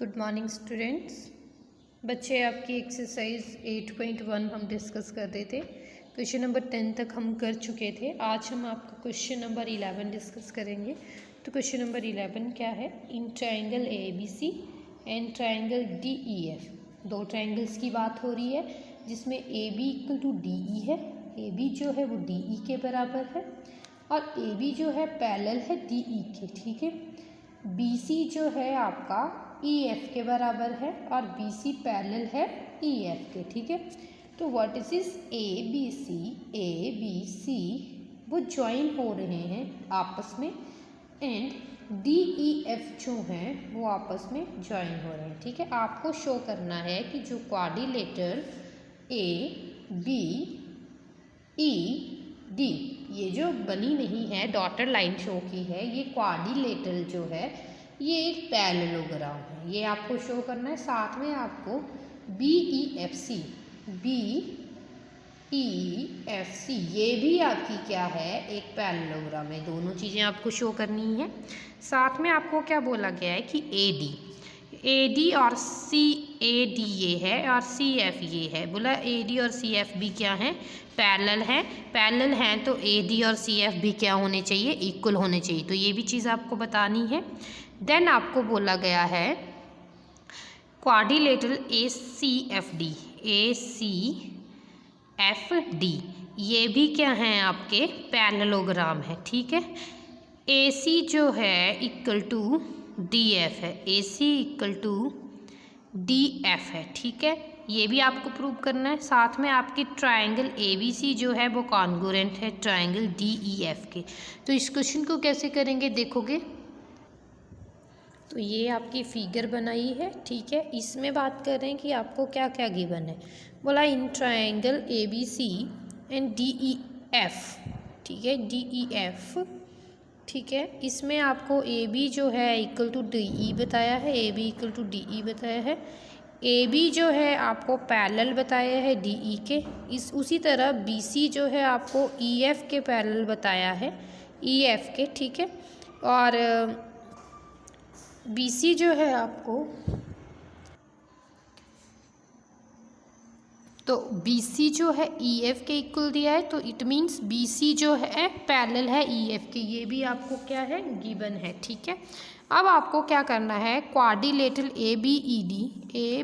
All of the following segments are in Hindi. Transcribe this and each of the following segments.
Good morning students. बच्चे आपकी एक्सरसाइज 8.1 हम डिस्कस कर रहे थे। क्वेश्चन नंबर 10 तक हम कर चुके थे। आज हम आपका क्वेश्चन नंबर 11 डिस्कस करेंगे। तो क्वेश्चन नंबर 11 क्या है? In triangle ABC and triangle DEF, दो ट्राइंगल्स की बात हो रही है जिसमें AB इक्वल टू DE है। AB जो है वो DE के बराबर है और AB जो है पैरेलल है DE के, ठीक है। BC जो है आपका EF के बराबर है और BC पैरेलल है EF के, ठीक है। तो व्हाट इज इज ABC वो ज्वाइन हो रहे हैं आपस में एंड DEF जो हैं वो आपस में ज्वाइन हो रहे हैं, ठीक है। आपको शो करना है कि जो क्वाड्रिलेटरल ABED ये जो बनी नहीं है डॉटर लाइन शो की है, ये क्वाड्रिलेटरल जो है ये एक पैरेललोग्राम है, ये आपको शो करना है। साथ में आपको BEFC ये भी आपकी क्या है, एक पैरेललोग्राम है। दोनों चीज़ें आपको शो करनी है। साथ में आपको क्या बोला गया है कि AD और CAD ये है और CF ये है। बोला AD और CF भी क्या है, पैरेलल हैं तो AD और CF भी क्या होने चाहिए, इक्वल होने चाहिए। तो ये भी चीज़ आपको बतानी है। देन आपको बोला गया है क्वाड्रिलेटरल ACFD ये भी क्या हैं, आपके पैरेललोग्राम है, ठीक है। AC जो है इक्वल टू DF है, AC इक्वल टू DF है, ठीक है। ये भी आपको प्रूव करना है। साथ में आपकी ट्राइंगल ABC जो है वो कॉन्ग्रुएंट है ट्राइंगल DEF के। तो इस क्वेश्चन को कैसे करेंगे देखोगे। तो ये आपकी फिगर बनाई है, ठीक है। इसमें बात कर रहे हैं कि आपको क्या क्या गिवन है। बोला in triangle ABC and DEF, ठीक है, DEF, ठीक है। इसमें आपको AB जो है इक्वल टू DE बताया है, AB इक्वल टू DE बताया है। AB जो है आपको पैरेलल बताया है DE के। उसी तरह BC जो है आपको EF के पैरेलल बताया है, EF के, ठीक है। और BC जो है आपको, तो BC जो है EF के इक्वल दिया है, तो इट मीन्स BC जो है पैरेलल है EF के। ये भी आपको क्या है, गिवन है, ठीक है। अब आपको क्या करना है, क्वाड्रिलेटरल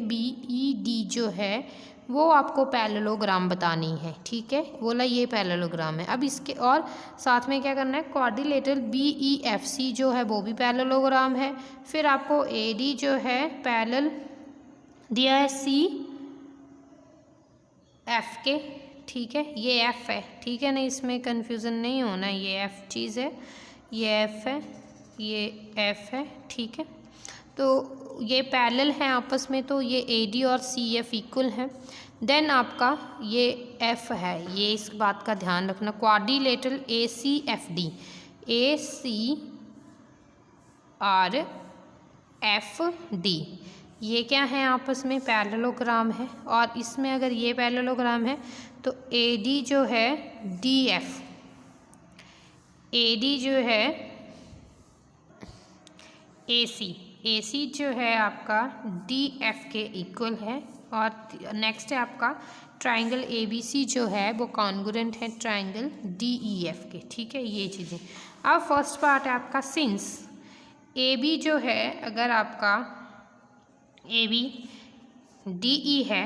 ABED जो है वो आपको पैरेललोग्राम बतानी है, ठीक है। बोला ये पैरेललोग्राम है। अब इसके और साथ में क्या करना है, क्वाड्रिलेटरल BEFC जो है वो भी पैरेललोग्राम है। फिर आपको AD जो है पैरेलल दिया है CF के, ठीक है। ये F है, ठीक है ना, इसमें कन्फ्यूज़न नहीं होना, ये F चीज़ है, ये F है, ये F है, ठीक है। तो ये पैरेलल हैं आपस में, तो ये AD और CF इक्वल हैं। देन आपका ये F है, ये इस बात का ध्यान रखना। क्वाड्रिलेटरल ACFD और FD ये क्या है, आपस में पैरेललोग्राम है। और इसमें अगर ये पैरेललोग्राम है तो AD जो है DF, AD जो है AC जो है आपका DF के इक्वल है। और नेक्स्ट है आपका ट्राइंगल ABC जो है वो कॉन्ग्रुएंट है ट्राइंगल DEF के, ठीक है। ये चीज़ें। अब फर्स्ट पार्ट है आपका सिंस AB जो है, अगर आपका AB DE है,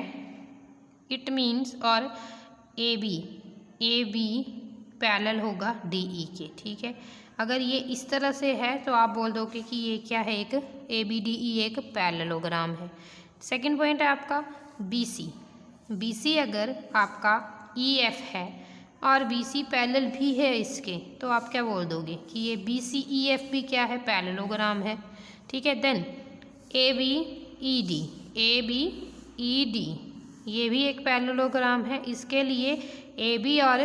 इट मीन्स और AB पैरेलल होगा DE के, ठीक है। अगर ये इस तरह से है तो आप बोल दोगे कि ये क्या है, एक ABDE एक पैरेललोग्राम है। सेकंड पॉइंट है आपका BC अगर आपका EF है और BC पैरेलल भी है इसके, तो आप क्या बोल दोगे कि ये BCEF भी क्या है, पैरेललोग्राम है, ठीक है। देन ABED ये भी एक पैरेललोग्राम है। इसके लिए AB और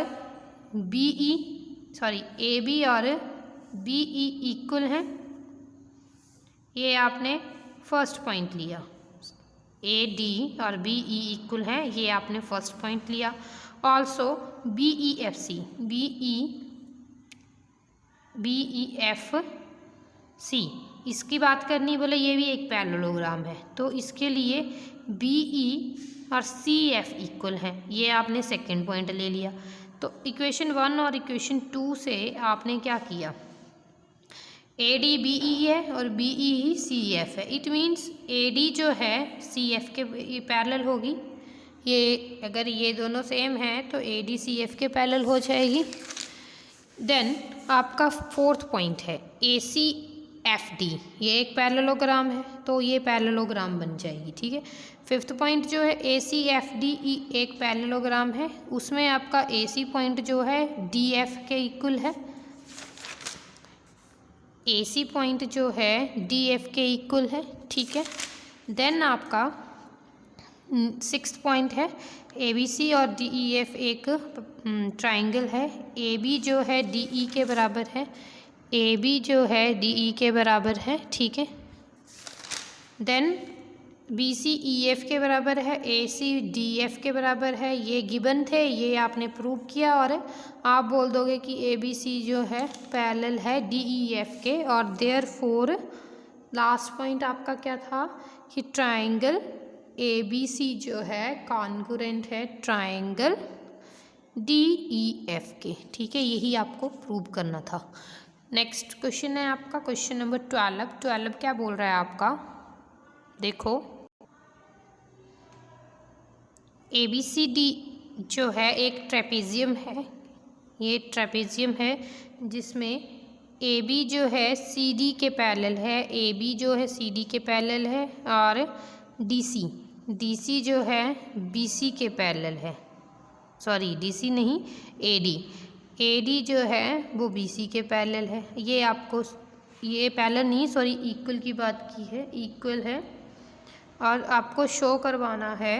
BE इक्वल हैं। ये आपने फर्स्ट पॉइंट लिया। AD और BE इक्वल हैं, ये आपने फर्स्ट पॉइंट लिया। ऑल्सो BEFC इसकी बात करनी बोले ये भी एक पैरेललोग्राम है, तो इसके लिए बी ई और सी एफ इक्वल है, ये आपने सेकंड पॉइंट ले लिया। तो इक्वेशन 1 और इक्वेशन 2 से आपने क्या किया, ए डी बी ई है और बी ई ही सी एफ है। इट मीन्स ए डी जो है सी एफ के पैरेलल होगी, ये अगर ये दोनों सेम हैं तो ए डी सी एफ के पैरेलल हो जाएगी। देन आपका फोर्थ पॉइंट है ए सी एफ डी, ये एक पैरेललोग्राम है तो ये पैरेललोग्राम बन जाएगी, ठीक है। फिफ्थ पॉइंट जो है ए सी एफ डी एक पैरेललोग्राम है, उसमें आपका ए सी पॉइंट जो है डी एफ के इक्वल है, ए सी पॉइंट जो है डी एफ के इक्वल है, ठीक है। देन आपका सिक्स्थ पॉइंट है ए बी सी और डी ई एफ एक ट्राइंगल है, ए बी जो है डी ई के बराबर है, ए बी जो है डी ई के बराबर है, ठीक है। Then B C E F के बराबर है, ए सी डी एफ के बराबर है, ये गिवन थे, ये आपने प्रूव किया और आप बोल दोगे कि ए बी सी जो है पैरेलल है डी ई एफ के, और देयर फोर लास्ट पॉइंट आपका क्या था कि ट्राइंगल ए बी सी जो है कॉन्ग्रुएंट है ट्राइंगल डी ई एफ के, ठीक है। यही आपको प्रूव करना था। नेक्स्ट क्वेश्चन है आपका क्वेश्चन नंबर 12 क्या बोल रहा है आपका, देखो ए बी सी डी जो है एक ट्रेपेजियम है, ये ट्रेपेजियम है जिसमें ए बी जो है सी डी के पैरेलल है, ए बी जो है सी डी के पैरेलल है, और डी सी जो है बी सी के पैरेलल है, सॉरी डी सी नहीं ए डी जो है वो बी सी के पैरेलल है। ये आपको ये पैरेलल नहीं सॉरी इक्वल की बात की है, इक्वल है, और आपको शो करवाना है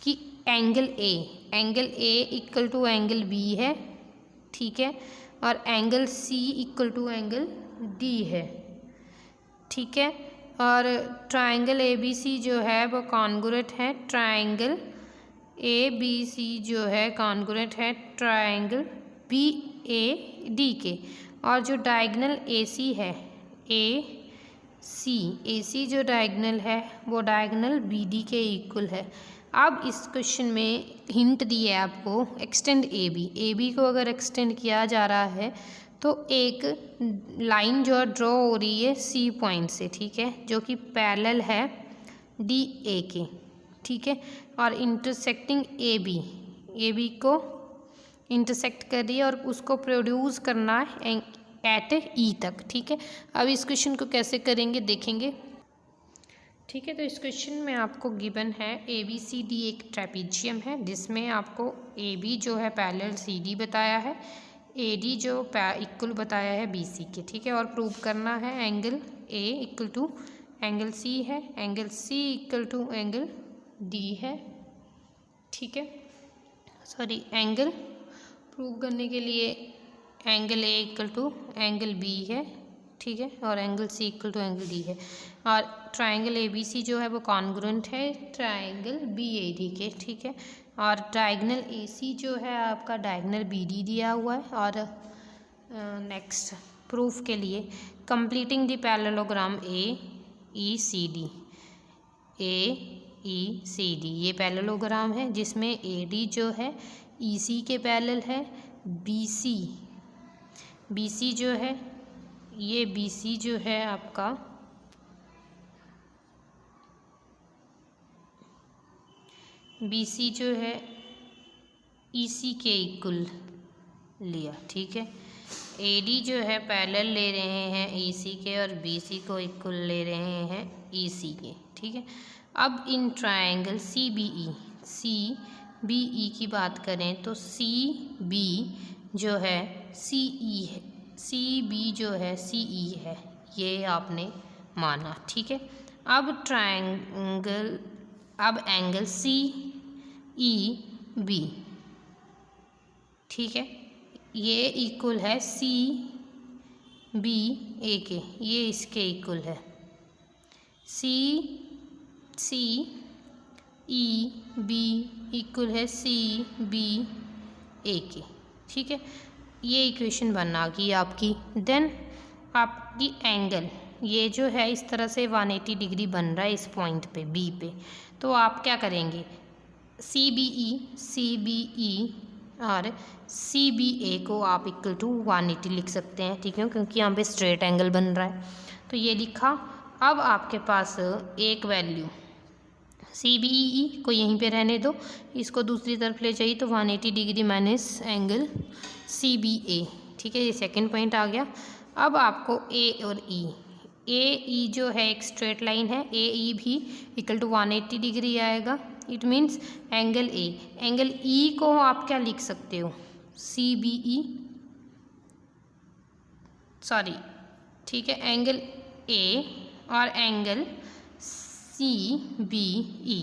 कि angle A equal to angle B है, ठीक है, और angle C equal to angle D है, ठीक है। और ट्राइंगल ए बी सी जो है वो कॉन्ग्रुएंट है ट्राइंगल ए बी सी जो है कॉन्ग्रुएंट है ट्राइंगल बी ए डी के, और जो डायगोनल ए सी है ए सी जो डायगोनल है वो डायगोनल बी डी के इक्वल है। अब इस क्वेश्चन में हिंट दिए आपको एक्सटेंड ए बी को अगर एक्सटेंड किया जा रहा है तो एक लाइन जो ड्रॉ हो रही है सी पॉइंट से, ठीक है, जो कि पैरेलल है डी ए के, ठीक है, और इंटरसेक्टिंग ए बी को इंटरसेक्ट कर रही है और उसको प्रोड्यूस करना है एट ई तक, ठीक है। अब इस क्वेश्चन को कैसे करेंगे देखेंगे, ठीक है। तो इस क्वेश्चन में आपको गिवन है ए बी सी डी एक ट्रेपेजियम है जिसमें आपको ए बी जो है पैरेलल सी डी बताया है, ए डी जो इक्वल बताया है बी सी के, ठीक है, और प्रूव करना है angle A equal to angle C है, angle C equal to angle D है, ठीक है, सॉरी एंगल प्रूव करने के लिए angle A equal to angle B है, ठीक है, और angle C equal to angle D है, और ट्राइंगल ए बी सी जो है वो कॉन्ग्रुएंट है ट्राइंगल बी ए डी के, ठीक है, और डायगोनल ए सी जो है आपका डायगोनल बी डी दिया हुआ है। और नेक्स्ट प्रूफ के लिए completing the parallelogram A E C D, ये पैरेललोग्राम है जिसमें ए डी जो है ई सी के पैरेलल है, बी सी जो है ये बी सी जो है आपका बी सी जो है ई सी के इक्वल लिया, ठीक है। ए डी जो है पैरेलल ले रहे हैं ई सी के और बी सी को इक्वल ले रहे हैं ई सी के, ठीक है। अब in triangle C B E की बात करें तो सी बी जो है सी ई है, सी बी जो है सी ई है, ये आपने माना, ठीक है। अब एंगल सी ई बी, ठीक है, ये इक्वल है सी बी ए के, ये इसके इक्वल है सी ई बी इक्वल है सी बी ए के, ठीक है। ये इक्वेशन बना गई आपकी। देन आपकी ये जो है इस तरह से 180 डिग्री बन रहा है इस पॉइंट पे बी पे, तो आप क्या करेंगे, सी बी ई और सी बी ए को आप इक्वल टू 180 लिख सकते हैं, ठीक है, क्योंकि यहाँ पे स्ट्रेट एंगल बन रहा है। तो ये लिखा। अब आपके पास एक वैल्यू सी बी ई को यहीं पे रहने दो, इसको दूसरी तरफ ले जाइए तो 180 degree minus angle C B A, ठीक है, ये सेकंड पॉइंट आ गया। अब आपको ए और ई जो है एक स्ट्रेट लाइन है, ए ई भी इक्वल टू 180 डिग्री आएगा। इट मीन्स एंगल ई को आप क्या लिख सकते हो, सी बी ई, सॉरी, ठीक है, एंगल ए और एंगल सी बी ई,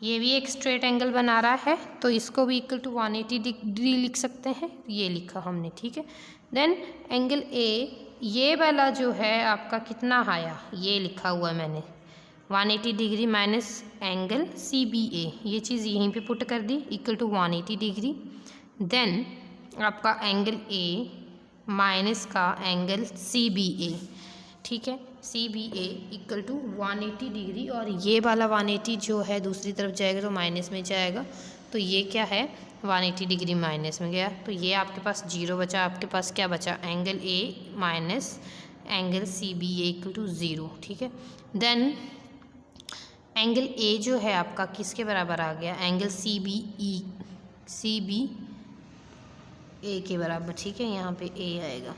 ये भी एक स्ट्रेट एंगल बना रहा है, तो इसको भी इक्वल टू 180 डिग्री लिख सकते हैं, ये लिखा हमने, ठीक है। देन एंगल ए, ये वाला जो है आपका कितना आया, ये लिखा हुआ है मैंने 180 degree minus angle C B A, ये चीज़ यहीं पे पुट कर दी इक्वल टू 180 डिग्री। देन आपका एंगल ए माइनस का एंगल सी बी ए, ठीक है, C B A equal to 180 degree, और ये वाला 180 जो है दूसरी तरफ जाएगा तो माइनस में जाएगा, तो ये क्या है 180 डिग्री माइनस में गया, तो ये आपके पास 0 बचा। आपके पास क्या बचा, angle A minus angle C B A equal to 0, ठीक है। देन एंगल ए जो है आपका किसके बराबर आ गया, एंगल सी बी ए के बराबर, ठीक है, यहाँ पे ए आएगा,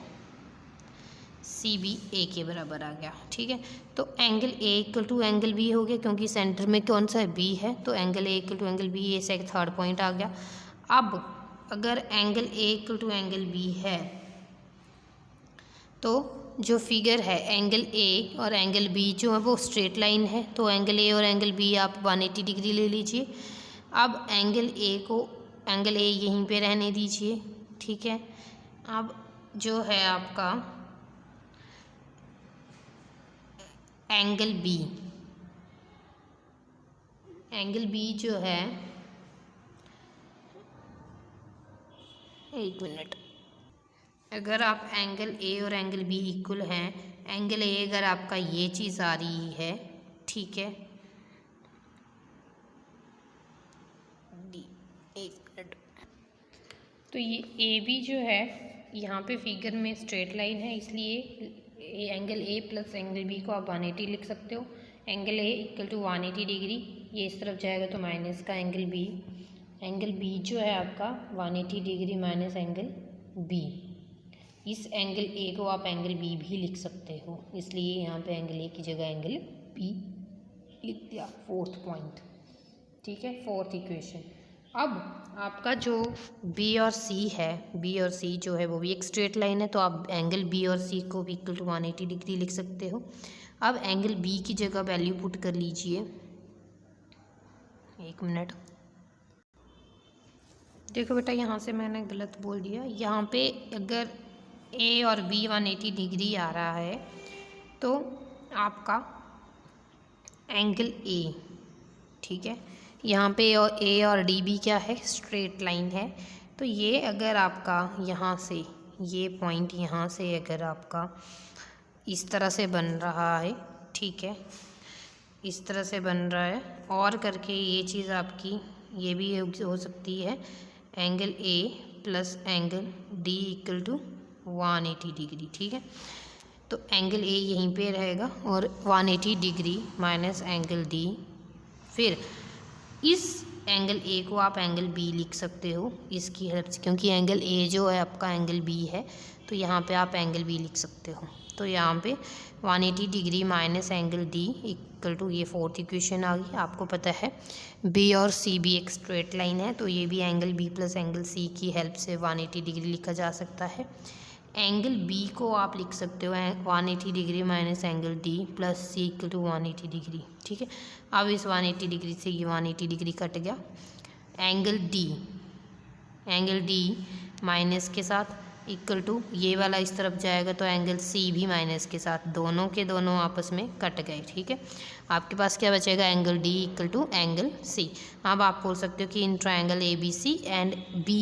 सी बी ए के बराबर आ गया, ठीक है। तो angle A equal to angle B हो गया, क्योंकि सेंटर में कौन सा है, बी है, तो angle A equal to angle B, ये से थर्ड पॉइंट आ गया। अब अगर angle A equal to angle B है तो जो फिगर है एंगल ए और एंगल बी जो है वो स्ट्रेट लाइन है, तो एंगल ए और एंगल बी आप 180 डिग्री ले लीजिए। अब एंगल ए यहीं पे रहने दीजिए, ठीक है। अब जो है आपका एंगल बी जो है, एक मिनट, अगर आप एंगल ए और एंगल बी इक्वल हैं, एंगल ए अगर आपका ये चीज़ आ रही है, ठीक है, एक मिनट, तो ये ए बी जो है यहाँ पे फिगर में स्ट्रेट लाइन है, इसलिए angle A plus angle B को आप 180 लिख सकते हो। Angle A equal to 180 degree, ये इस तरफ जाएगा तो माइनस का एंगल बी जो है आपका 180 डिग्री माइनस एंगल बी, इस एंगल ए को आप एंगल बी भी लिख सकते हो, इसलिए यहाँ पे एंगल ए की जगह एंगल बी लिख दिया, फोर्थ पॉइंट, ठीक है, फोर्थ इक्वेशन। अब आपका जो बी और सी जो है वो भी एक स्ट्रेट लाइन है, तो आप एंगल बी और सी को भी इक्वल टू 180 डिग्री लिख सकते हो। अब एंगल बी की जगह वैल्यू पुट कर लीजिए, एक मिनट, देखो बेटा यहाँ से मैंने गलत बोल दिया, यहाँ पे अगर ए और बी 180 डिग्री आ रहा है तो आपका एंगल ए, ठीक है, यहाँ पे ए और डी भी क्या है, स्ट्रेट लाइन है, तो ये अगर आपका यहाँ से ये पॉइंट यहाँ से अगर आपका इस तरह से बन रहा है, ठीक है, इस तरह से बन रहा है, और करके ये चीज़ आपकी ये भी हो सकती है, angle A plus angle D equal to 180 degree, ठीक है, तो एंगल ए यहीं पे रहेगा और 180 डिग्री माइनस एंगल डी, फिर इस एंगल ए को आप एंगल बी लिख सकते हो इसकी हेल्प से, क्योंकि एंगल ए जो है आपका एंगल बी है, तो यहाँ पे आप एंगल बी लिख सकते हो, तो यहाँ पे 180 degree minus angle D equal to, ये फोर्थ इक्वेशन आ गई। आपको पता है बी और सी भी एक स्ट्रेट लाइन है, तो ये भी angle B plus angle C की हेल्प से 180 डिग्री लिखा जा सकता है। एंगल बी को आप लिख सकते हो 180 degree minus angle D plus C equal to 180 degree, ठीक है। अब इस 180 डिग्री से ये 180 डिग्री कट गया। एंगल डी माइनस के साथ इक्वल टू, ये वाला इस तरफ जाएगा तो एंगल सी भी माइनस के साथ, दोनों के दोनों आपस में कट गए, ठीक है। आपके पास क्या बचेगा, angle D equal to angle C. अब आप बोल सकते हो कि in triangle A B C and B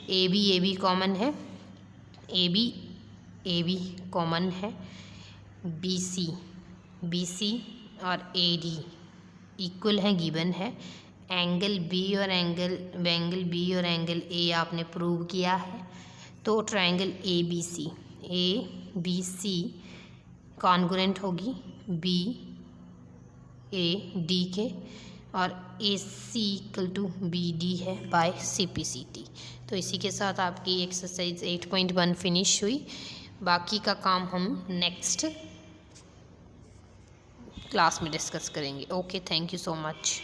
A B common है, ए बी कॉमन है, बी सी और ए डी इक्वल है, गिवन है। एंगल बी और एंगल बी और एंगल ए आपने प्रूव किया है। तो triangle A B C congruent होगी बी ए डी के, और A C equal to B D है by C P C T. तो इसी के साथ आपकी एक्सरसाइज 8.1 फिनिश हुई। बाकी का काम हम नेक्स्ट क्लास में डिस्कस करेंगे। Okay, thank you so much.